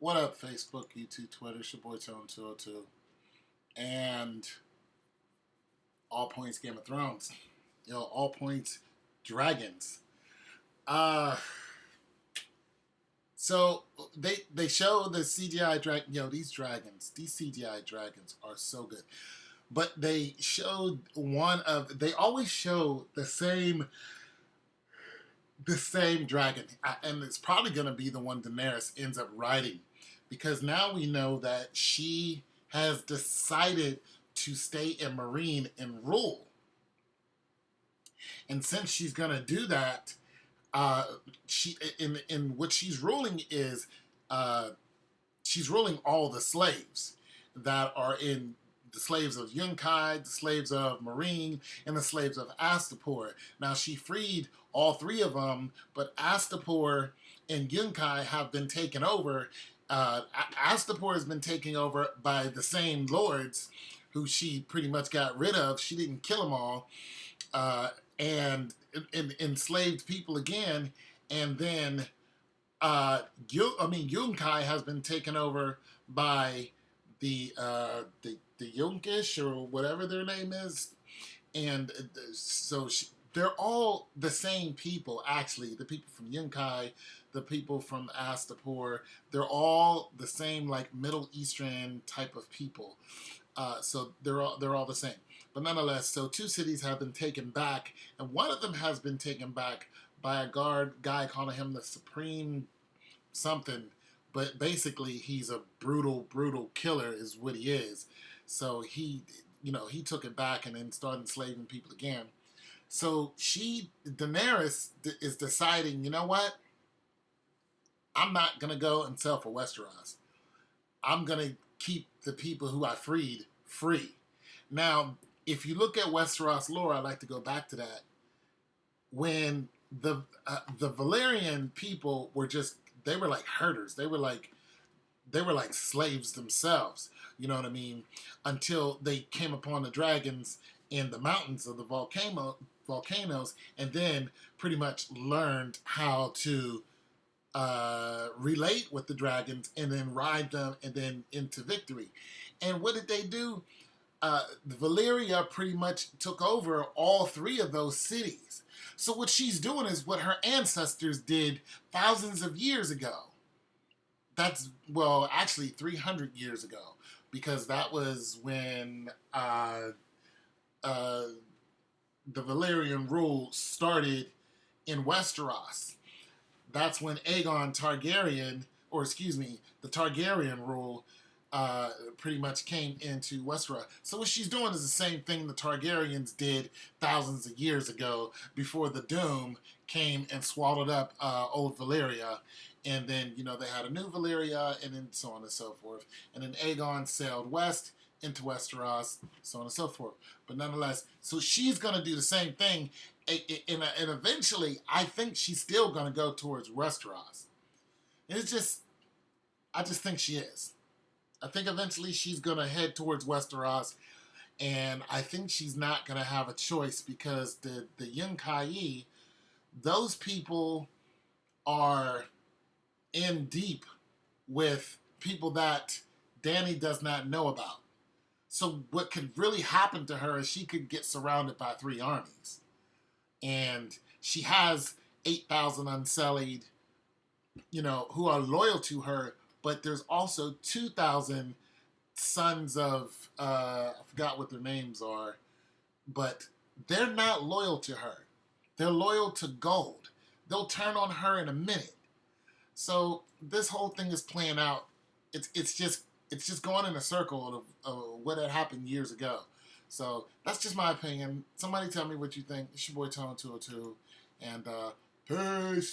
What up, Facebook, YouTube, Twitter? It's your boy Tone202. And All Points Game of Thrones. All Points Dragons. Uh so they show the CGI dragon. These CGI dragons are so good. But they showed they always show the same dragon, and it's probably going to be the one Daenerys ends up riding, because now we know that she has decided to stay in Marine and rule. And since she's going to do that, she in what she's ruling is she's ruling all the slaves that are in the slaves of Yunkai, the slaves of Marine, and the slaves of Astapor. Now, she freed all three of them, but Astapor and Yunkai have been taken over. Astapor has been taken over by the same lords who she pretty much got rid of. She didn't kill them all, and enslaved people again. And then Yunkai has been taken over by the Yunkish, or whatever their name is, and they're all the same people. Actually, the people from Yunkai, the people from Astapor, they're all the same, like Middle Eastern type of people. So they're all the same. But nonetheless, so two cities have been taken back, and one of them has been taken back by a guy calling him the Supreme something. But basically, he's a brutal killer, is what he is. So he took it back and then started enslaving people again. So Daenerys is deciding, you know what? I'm not going to go and sell for Westeros. I'm going to keep the people who I freed free. Now, if you look at Westeros lore, I'd like to go back to that. When the Valyrian people they were like herders. They were like slaves themselves. You know what I mean? Until they came upon the dragons in the mountains of the volcanoes, and then pretty much learned how to relate with the dragons, and then ride them, and then into victory. And what did they do? Valyria pretty much took over all three of those cities. So what she's doing is what her ancestors did thousands of years ago. Actually 300 years ago, because that was when the Valyrian rule started in Westeros. That's when Aegon Targaryen, the Targaryen rule pretty much came into Westeros. So what she's doing is the same thing the Targaryens did thousands of years ago, before the Doom came and swallowed up old Valyria. And then, they had a new Valyria, and then so on and so forth. And then Aegon sailed west into Westeros, so on and so forth. But nonetheless, so she's going to do the same thing. And eventually, I think she's still going to go towards Westeros. I just think she is. I think eventually she's going to head towards Westeros. And I think she's not going to have a choice, because the Yunkai, those people are in deep with people that Dany does not know about. So what could really happen to her is she could get surrounded by 3 armies. And she has 8,000 unsullied, who are loyal to her, but there's also 2,000 sons of, I forgot what their names are, but they're not loyal to her. They're loyal to gold. They'll turn on her in a minute. So this whole thing is playing out. It's just going in a circle of what had happened years ago. So that's just my opinion. Somebody tell me what you think. It's your boy Tone202, and peace.